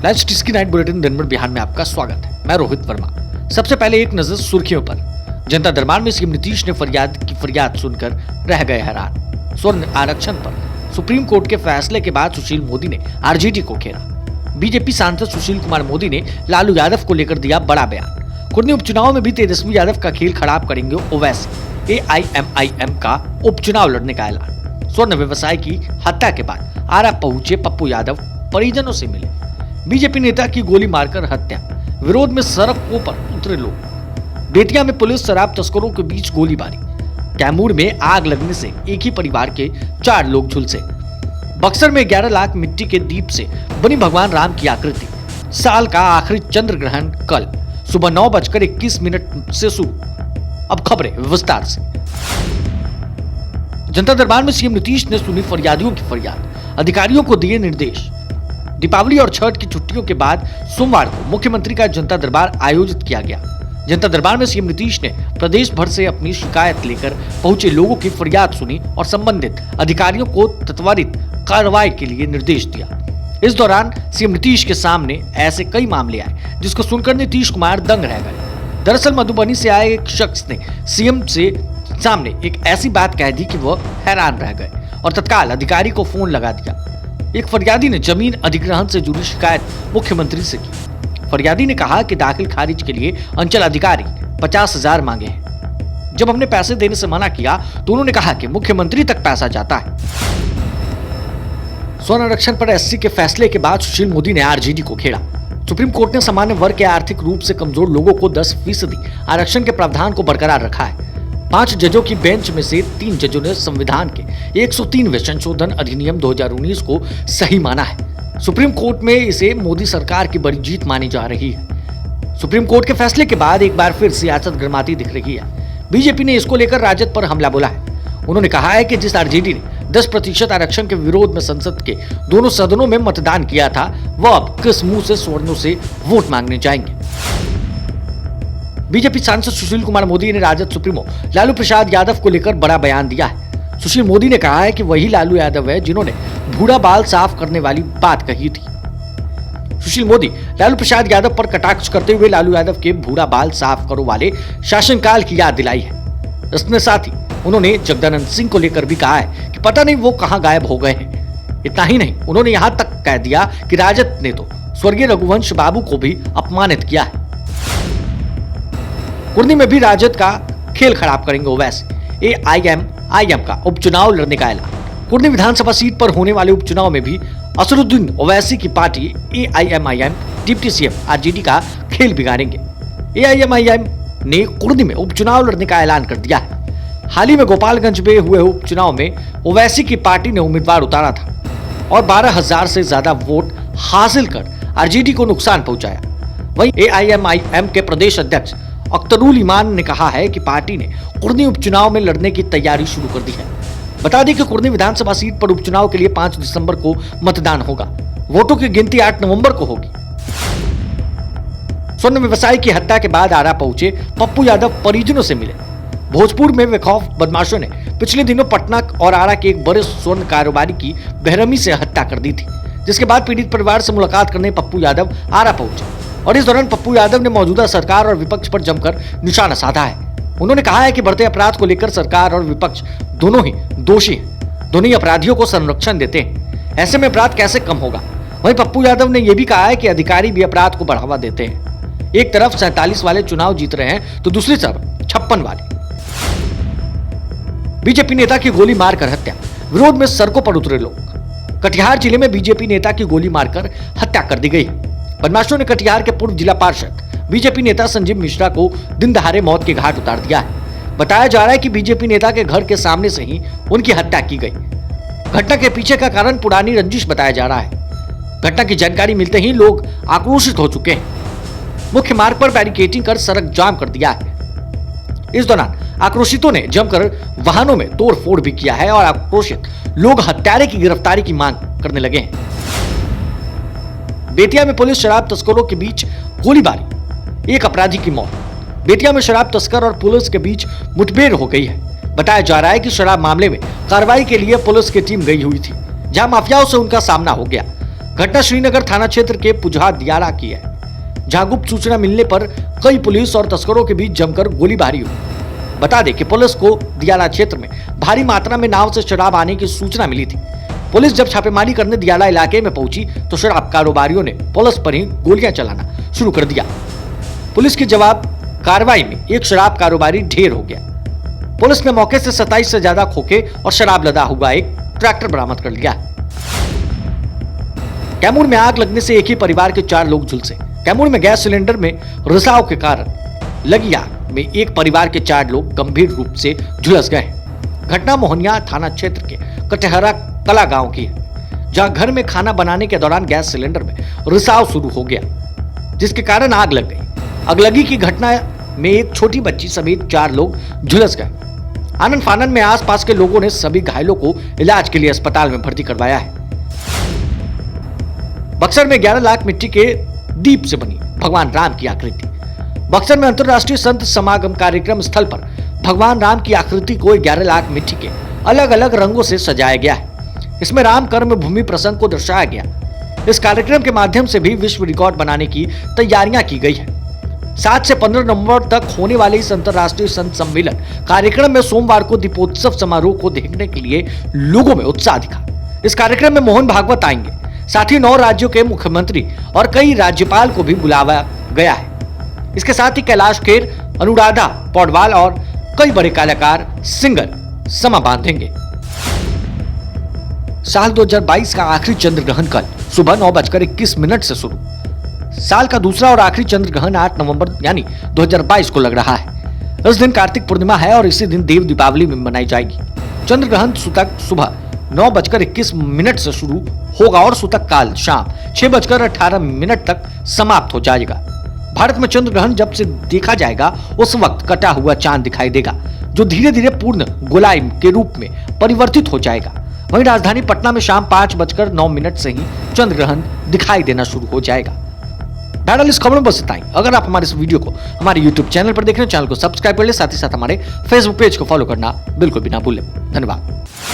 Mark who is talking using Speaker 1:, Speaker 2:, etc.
Speaker 1: Live टिस्की night bulletin दिन भर बिहार में आपका स्वागत है। मैं रोहित वर्मा। सबसे पहले एक नजर सुर्खियों पर। जनता दरबार में सीएम नीतीश ने फरियाद सुनकर रह गए हैरान। स्वर्ण आरक्षण पर सुप्रीम कोर्ट के फैसले के बाद सुशील मोदी ने आरजेडी को घेरा। बीजेपी सांसद सुशील कुमार मोदी ने लालू यादव को लेकर दिया बड़ा बयान। कुर्नी उपचुनाव में भी तेजस्वी यादव का खेल खराब करेंगे ओवैसी। AIMIM का उपचुनाव लड़ने का ऐलान। स्वर्ण व्यवसाय की हत्या के बाद आरा पहुंचे पप्पू यादव, परिजनों से मिले। बीजेपी नेता की गोली मारकर हत्या, विरोध में सड़कों पर उतरे लोग। बेतिया में पुलिस शराब तस्करों के बीच गोलीबारी। कैमूर में आग लगने से एक ही परिवार के 4 लोग झुलसे। बक्सर में 11 लाख मिट्टी के दीप से बनी भगवान राम की आकृति। साल का आखिरी चंद्र ग्रहण कल सुबह 9:21 से शुरू। अब खबरें विस्तार से। जनता दरबार में सीएम नीतीश ने सुनी फरियादियों की फरियाद, अधिकारियों को दिए निर्देश। दीपावली और छठ की छुट्टियों के बाद सोमवार को मुख्यमंत्री का जनता दरबार आयोजित किया गया। जनता दरबार में सीएम नीतीश ने प्रदेश भर से अपनी शिकायत लेकर पहुंचे लोगों की फरियाद सुनी और संबंधित अधिकारियों को त्वरित कार्रवाई के लिए निर्देश दिया। इस दौरान सीएम नीतीश के सामने ऐसे कई मामले आए जिसको सुनकर नीतीश कुमार दंग रह गए। दरअसल मधुबनी से आए एक शख्स ने सीएम से सामने एक ऐसी बात कह दी कि वह हैरान रह गए और तत्काल अधिकारी को फोन लगा दिया। एक फरियादी ने जमीन अधिग्रहण से जुड़ी शिकायत मुख्यमंत्री से की। फरियादी ने कहा कि दाखिल खारिज के लिए अंचल अधिकारी 50,000 मांगे हैं। जब हमने पैसे देने से मना किया तो उन्होंने कहा कि मुख्यमंत्री तक पैसा जाता है। स्वर्ण आरक्षण पर SC के फैसले के बाद सुशील मोदी ने आरजेडी को घेरा। सुप्रीम कोर्ट ने सामान्य वर्ग के आर्थिक रूप से कमजोर लोगों को 10% आरक्षण के प्रावधान को बरकरार रखा है। 5 जजों की बेंच में से 3 जजों ने संविधान के 103वें संशोधन अधिनियम 2019 को सही माना है। सुप्रीम कोर्ट में इसे मोदी सरकार की बड़ी जीत मानी जा रही है। सुप्रीम कोर्ट के फैसले के बाद एक बार फिर सियासत गर्माती दिख रही है। बीजेपी ने इसको लेकर राजद पर हमला बोला है। उन्होंने कहा है कि जिस आरजेडी ने 10% आरक्षण के विरोध में संसद के दोनों सदनों में मतदान किया था, वह अब किस मुंह से स्वर्णों से वोट मांगने जाएंगे। बीजेपी सांसद सुशील कुमार मोदी ने राजद सुप्रीमो लालू प्रसाद यादव को लेकर बड़ा बयान दिया है। सुशील मोदी ने कहा है कि वही लालू यादव है जिन्होंने भूरा बाल साफ करने वाली बात कही थी। सुशील मोदी लालू प्रसाद यादव पर कटाक्ष करते हुए लालू यादव के भूरा बाल साफ करो वाले शासनकाल की याद दिलाई है। इसके साथ ही उन्होंने जगदानंद सिंह को लेकर भी कहा है कि पता नहीं वो कहां गायब हो गए हैं। इतना ही नहीं, उन्होंने यहां तक कह दिया कि राजद ने तो स्वर्गीय रघुवंश बाबू को भी अपमानित किया है। कुर्नी में भी राजद का खेल खराब करेंगे ओवैसी। AIMIM का उपचुनाव लड़ने का ऐलान। कुर्नी विधानसभा सीट पर होने वाले उपचुनाव में भी असरुद्दीन ओवैसी की party AIMIM deputy CM RJD का खेल बिगाड़ेंगे। AIMIM ने कुर्नी में उपचुनाव लड़ने का ऐलान कर दिया है। हाल ही में गोपालगंज में हुए उपचुनाव में ओवैसी की पार्टी ने उम्मीदवार उतारा था और 12,000 से ज्यादा वोट हासिल कर आरजेडी को नुकसान पहुंचाया। वहीं AIMIM के प्रदेश अध्यक्ष अख्तरुल ईमान ने कहा है कि पार्टी ने कुर्नी उपचुनाव में लड़ने की तैयारी शुरू कर दी है। बता दें कि कुर्नी विधानसभा सीट पर उपचुनाव के लिए 5 दिसंबर को मतदान होगा। वोटों की गिनती 8 नवंबर को होगी। स्वर्ण व्यवसायी की हत्या के बाद आरा पहुंचे पप्पू यादव, परिजनों से मिले। भोजपुर में बेखौफ बदमाशों ने पिछले दिनों पटना और आरा के एक बड़े स्वर्ण कारोबारी की बेरहमी से हत्या कर दी थी, जिसके बाद पीड़ित परिवार से मुलाकात करने पप्पू यादव आरा पहुंचे और इस दौरान पप्पू यादव ने मौजूदा सरकार और विपक्ष पर जमकर निशाना साधा है। उन्होंने कहा है कि बढ़ते अपराध को लेकर सरकार और विपक्ष दोनों ही दोषी हैं। दोनों ही अपराधियों को संरक्षण देते हैं। ऐसे में अपराध कैसे कम होगा। वहीं पप्पू यादव ने यह भी कहा है कि अधिकारी भी अपराध को बढ़ावा देते हैं। एक तरफ 47 वाले चुनाव जीत रहे हैं तो दूसरी तरफ 56 वाले। बीजेपी नेता की गोली मारकर हत्या, विरोध में सड़कों पर उतरे लोग। कटिहार जिले में बीजेपी नेता की गोली मारकर हत्या कर दी गई है। बदमाशों ने कटिहार के पूर्व जिला पार्षद बीजेपी नेता संजीव मिश्रा को दिन दहाड़े मौत के घाट उतार दिया है। बताया जा रहा है कि बीजेपी नेता के घर के सामने से ही उनकी हत्या की गई। घटना के पीछे का कारण पुरानी रंजिश बताया जा रहा है। घटना की जानकारी मिलते ही लोग आक्रोशित हो चुके हैं। मुख्य मार्ग पर बैरिकेडिंग कर सड़क जाम कर दिया है। इस दौरान आक्रोशितों ने जमकर वाहनों में तोड़फोड़ भी किया है और आक्रोशित लोग हत्यारे की गिरफ्तारी की मांग करने लगे हैं। बेतिया में पुलिस शराब तस्करों के बीच गोलीबारी, एक अपराधी की मौत। बेतिया में शराब तस्कर और पुलिस के बीच मुठभेड़ हो गई है। बताया जा रहा है कि शराब मामले में कार्रवाई के लिए पुलिस की टीम गई हुई थी, जहां माफियाओं से उनका सामना हो गया। घटना श्रीनगर थाना क्षेत्र के पुजहा दियारा की है, जहां गुप्त सूचना मिलने पर कई पुलिस और तस्करों के बीच जमकर गोलीबारी हुई। बता दें कि पुलिस को दियारा क्षेत्र में भारी मात्रा में नाव से शराब आने की सूचना मिली थी। पुलिस जब छापेमारी करने दियारा इलाके में पहुंची तो शराब कारोबारियों ने पुलिस पर ही गोलियां चलाना शुरू कर दिया। पुलिस की जवाब कार्रवाई में एक शराब कारोबारी ढेर हो गया। पुलिस ने मौके से 27 से ज्यादा खोखे और शराब लदा हुआ एक ट्रैक्टर बरामद कर लिया। कैमूर में आग लगने से एक ही परिवार के 4 लोग झुलसे। कैमूर में गैस सिलेंडर में रिसाव के कारण लगी आग में एक परिवार के 4 लोग गंभीर रूप से झुलस गए। घटना मोहनिया थाना क्षेत्र के कटहरा कला गांव की है, जहां घर में खाना बनाने के दौरान गैस सिलेंडर में रिसाव शुरू हो गया, जिसके कारण आग लग गई। अगलगी की घटना में एक छोटी बच्ची समेत 4 लोग झुलस गए। आनन फानन में आसपास के लोगों ने सभी घायलों को इलाज के लिए अस्पताल में भर्ती करवाया है। बक्सर में 11 लाख मिट्टी के दीप से बनी भगवान राम की आकृति। बक्सर में अंतरराष्ट्रीय संत समागम कार्यक्रम स्थल पर भगवान राम की आकृति को 11 लाख मिट्टी के अलग अलग रंगों से सजाया गया है। इसमें राम कर्म भूमि प्रसंग को दर्शाया गया। इस कार्यक्रम के माध्यम से भी विश्व रिकॉर्ड बनाने की तैयारियां की गई है। 7 से 15 नवंबर तक होने वाले इस अंतरराष्ट्रीय संत सम्मेलन कार्यक्रम में सोमवार को दीपोत्सव समारोह को देखने के लिए लोगों में उत्साह दिखा। इस कार्यक्रम में मोहन भागवत आएंगे, साथ ही 9 राज्यों के मुख्यमंत्री और कई राज्यपाल को भी बुलाया गया है। इसके साथ ही कैलाश खेर, अनुराधा पौडवाल और कई बड़े कलाकार सिंगर समा बांधेंगे। साल 2022 का आखिरी चंद्र ग्रहण कल सुबह 9:21 से शुरू। साल का दूसरा और आखिरी चंद्र ग्रहण 8 नवंबर यानी 2022 को लग रहा है। इस दिन कार्तिक पूर्णिमा है और इसी दिन देव दीपावली में मनाई जाएगी। चंद्र ग्रहण सूतक सुबह 9:21 से शुरू होगा और सूतक काल शाम 6:18 तक समाप्त हो जाएगा। भारत में चंद्र ग्रहण जब से देखा जाएगा उस वक्त कटा हुआ चांद दिखाई देगा, जो धीरे धीरे पूर्ण गोलाई के रूप में परिवर्तित हो जाएगा। वहीं राजधानी पटना में शाम 5:09 से ही चंद्र ग्रहण दिखाई देना शुरू हो जाएगा। बहरहाल इस खबर में बस इतना ही। अगर आप हमारे इस वीडियो को हमारे YouTube चैनल पर देख रहे हैं, चैनल को सब्सक्राइब कर ले, साथ ही साथ हमारे Facebook पेज को फॉलो करना बिल्कुल भी ना भूलें। धन्यवाद।